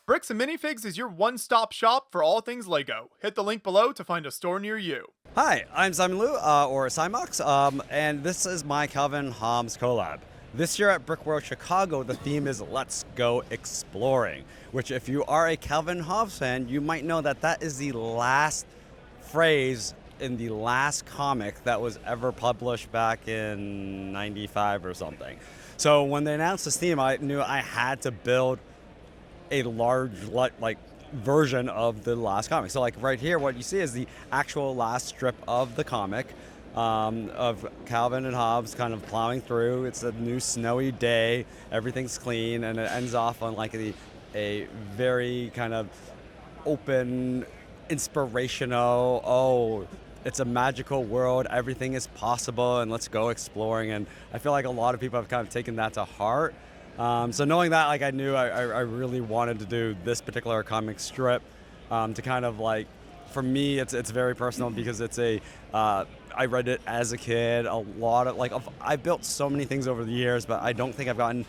Bricks and Minifigs is your one-stop shop for all things LEGO. Hit the link below to find a store near you. Hi, I'm Simon Liu, or Simox, and this is my Calvin and Hobbes collab. This year at Brickworld Chicago, the theme is Let's Go Exploring, which if you are a Calvin and Hobbes fan, you might know that that is the last phrase in the last comic that was ever published back in 95 or something. So when they announced this theme, I knew I had to build a large version of the last comic. So like right here, what you see is the actual last strip of the comic of Calvin and Hobbes kind of plowing through. It's a new snowy day, everything's clean, and it ends off on like a very kind of open, inspirational, it's a magical world, everything is possible, and let's go exploring. And I feel like a lot of people have kind of taken that to heart. So knowing that, like I knew I really wanted to do this particular comic strip to kind of like, for me, it's very personal because it's I read it as a kid. A lot of I built so many things over the years, but I don't think I've gotten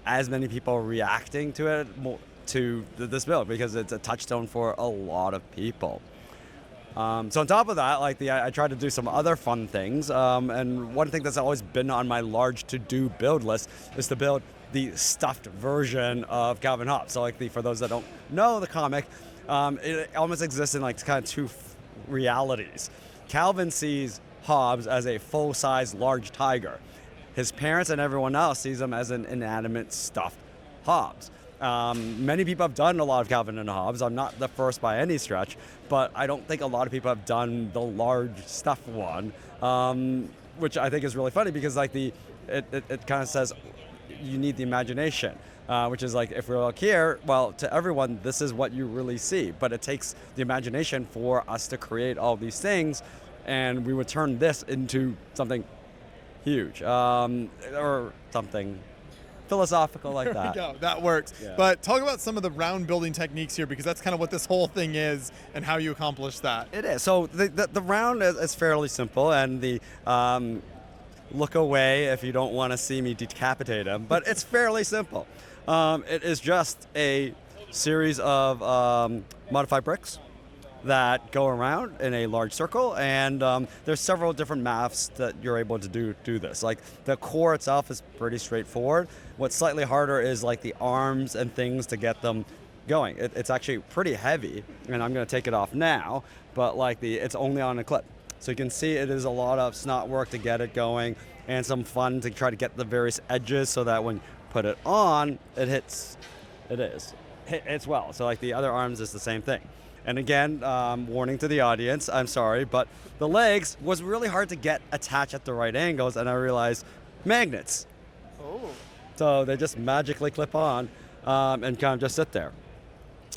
as many people reacting to it to this build because it's a touchstone for a lot of people. So on top of that, I tried to do some other fun things, and one thing that's always been on my large to-do build list is to build the stuffed version of Calvin and Hobbes. So for those that don't know the comic, it almost exists in kind of two realities. Calvin sees Hobbes as a full-size large tiger. His parents and everyone else sees him as an inanimate stuffed Hobbes. Many people have done a lot of Calvin and Hobbes. I'm not the first by any stretch, but I don't think a lot of people have done the large stuffed one, which I think is really funny because it kind of says you need the imagination, which is if we look here, well, to everyone, this is what you really see, but it takes the imagination for us to create all these things, and we would turn this into something huge, or something philosophical like that. There we go. That works. Yeah. But talk about some of the round building techniques here, because that's kind of what this whole thing is and how you accomplish that. It is. So the round is fairly simple, and the look away if you don't want to see me decapitate him, but it's fairly simple. It is just a series of modified bricks that go around in a large circle, and there's several different maths that you're able to do this. The core itself is pretty straightforward. What's slightly harder is the arms and things to get them going. It's actually pretty heavy, and I'm going to take it off now, but it's only on a clip. So you can see it is a lot of snot work to get it going and some fun to try to get the various edges so that when you put it on, it hits well. So the other arms is the same thing. And again, warning to the audience, I'm sorry, but the legs was really hard to get attached at the right angles, and I realized magnets. Oh. So they just magically clip on and kind of just sit there.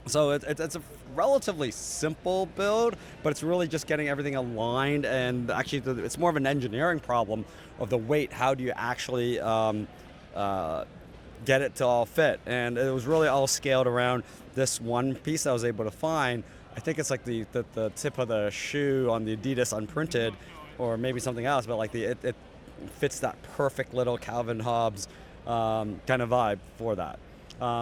So it's a relatively simple build, but it's really just getting everything aligned, and actually it's more of an engineering problem of the weight. How do you actually get it to all fit? And it was really all scaled around this one piece I was able to find. I think it's the tip of the shoe on the Adidas unprinted, or maybe something else, but it fits that perfect little Calvin Hobbes kind of vibe for that.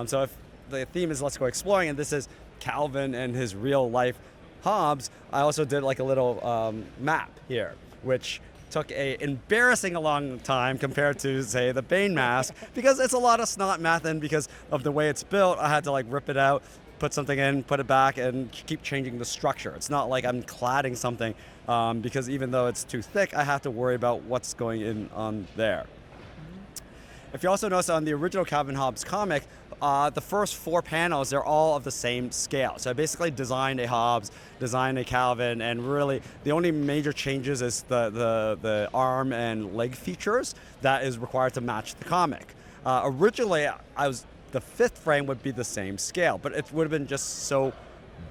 So if the theme is Let's Go Exploring, and this is Calvin and his real life Hobbes, I also did a little map here, which took a embarrassing long time compared to, say, the Bane mask, because it's a lot of snot math, and because of the way it's built, I had to rip it out, put something in, put it back, and keep changing the structure. It's not like I'm cladding something, because even though it's too thick, I have to worry about what's going in on there. If you also notice on the original Calvin Hobbes comic, the first 4 panels, they're all of the same scale. So I basically designed a Hobbes, designed a Calvin, and really the only major changes is the arm and leg features that is required to match the comic. Originally, the 5th frame would be the same scale, but it would have been just so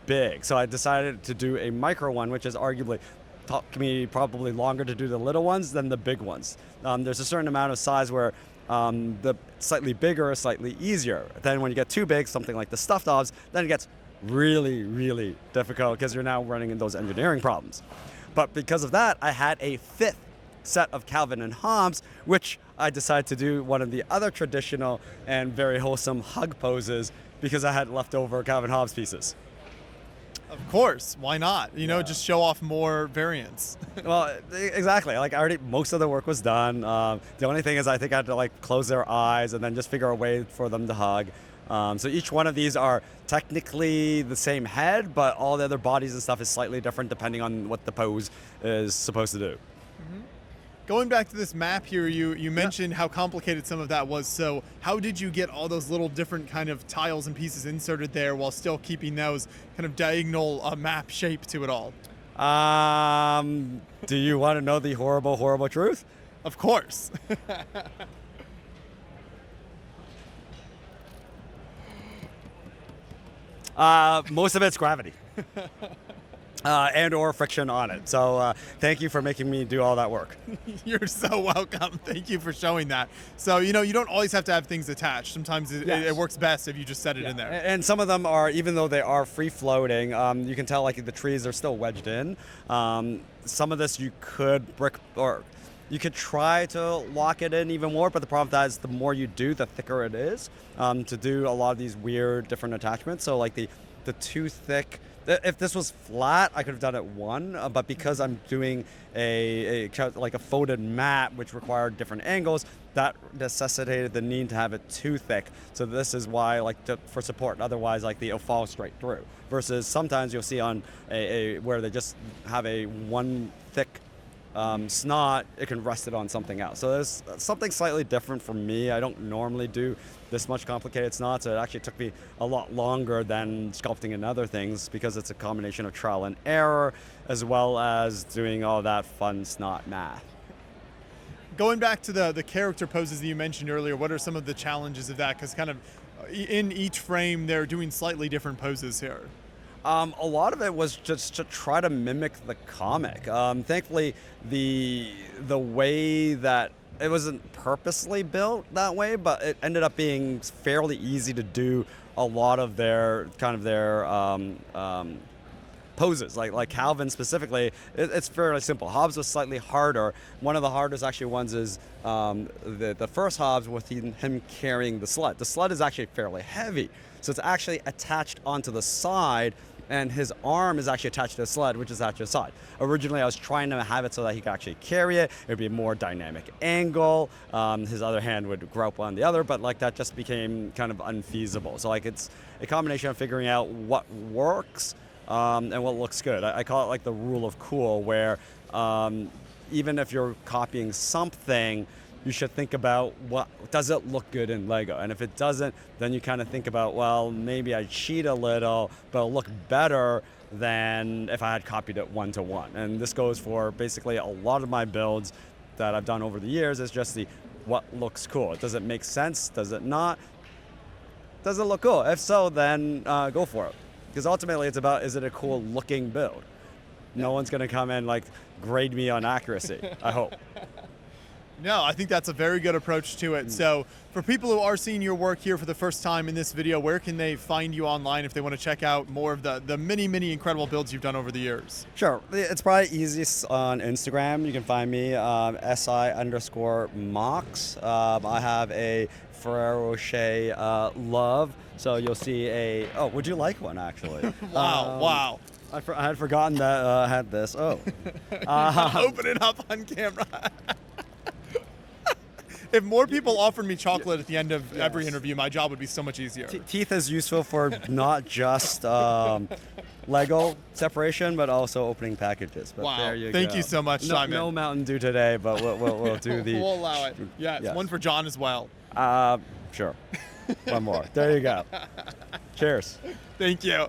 big. So I decided to do a micro one, which is arguably took me probably longer to do the little ones than the big ones. There's a certain amount of size where the slightly bigger is slightly easier. Then when you get too big, something like the stuffed Hobbes, then it gets really, really difficult because you're now running into those engineering problems. But because of that, I had a 5th set of Calvin and Hobbes, which I decided to do one of the other traditional and very wholesome hug poses because I had leftover Calvin Hobbes pieces. Of course, why not? You know, Yeah. just show off more variants. Well, exactly. Like most of the work was done. The only thing is, I think I had to like close their eyes and then just figure a way for them to hug. So each one of these are technically the same head, but all the other bodies and stuff is slightly different depending on what the pose is supposed to do. Going back to this map here, you mentioned how complicated some of that was. So how did you get all those little different kind of tiles and pieces inserted there while still keeping those kind of diagonal map shape to it all? Do you want to know the horrible, horrible truth? Of course. Most of it's gravity. And or friction on it. So thank you for making me do all that work. You're so welcome. Thank you for showing that. So, you know, you don't always have to have things attached. Sometimes it works best if you just set it in there. And some of them are, even though they are free floating, you can tell like the trees are still wedged in. Some of this you could you could try to lock it in even more, but the problem with that is the more you do, the thicker it is to do a lot of these weird different attachments. So like the too thick. If this was flat, I could have done it one, but because I'm doing like a folded mat, which required different angles, that necessitated the need to have it too thick. So this is why, like, for support. Otherwise, like, it'll fall straight through. Versus sometimes you'll see on where they just have a one thick snot, it can rest it on something else. So there's something slightly different for me. I don't normally do this much complicated snot, so it actually took me a lot longer than sculpting and other things because it's a combination of trial and error as well as doing all that fun snot math. Going back to the character poses that you mentioned earlier, what are some of the challenges of that? Because kind of in each frame, they're doing slightly different poses here. A lot of it was just to try to mimic the comic. Thankfully, the way that it wasn't purposely built that way, but it ended up being fairly easy to do a lot of their poses. Like Calvin specifically, it's fairly simple. Hobbes was slightly harder. One of the hardest actually ones is the first Hobbes with him carrying the sled. The sled is actually fairly heavy, so it's actually attached onto the side, and his arm is actually attached to the sled, which is attached to the side. Originally, I was trying to have it so that he could actually carry it. It would be a more dynamic angle. His other hand would grope on the other, but like that just became kind of unfeasible. So like it's a combination of figuring out what works and what looks good. I call it like the rule of cool, where even if you're copying something, you should think about what does it look good in Lego, and if it doesn't, then you kind of think about, well, maybe I cheat a little, but it'll look better than if I had copied it one-to-one. And this goes for basically a lot of my builds that I've done over the years. Is just what looks cool. Does it make sense? Does it not? Does it look cool? If so, then go for it. Because ultimately, it's about, is it a cool looking build? No one's going to come and like grade me on accuracy, I hope. No, I think that's a very good approach to it. So for people who are seeing your work here for the first time in this video, where can they find you online if they want to check out more of the many, many incredible builds you've done over the years? Sure. It's probably easiest on Instagram. You can find me, SI_Mox. I have a Ferrero Rocher Love. So you'll see would you like one actually? Wow. I had forgotten that I had this. Oh. Open it up on camera. If more people offered me chocolate at the end of every interview, my job would be so much easier. Teeth is useful for not just Lego separation, but also opening packages. But wow. There you Thank go. you so much, Simon. No Mountain Dew today, but we'll do the... We'll allow it. Yeah, yes. One for John as well. Sure. One more. There you go. Cheers. Thank you.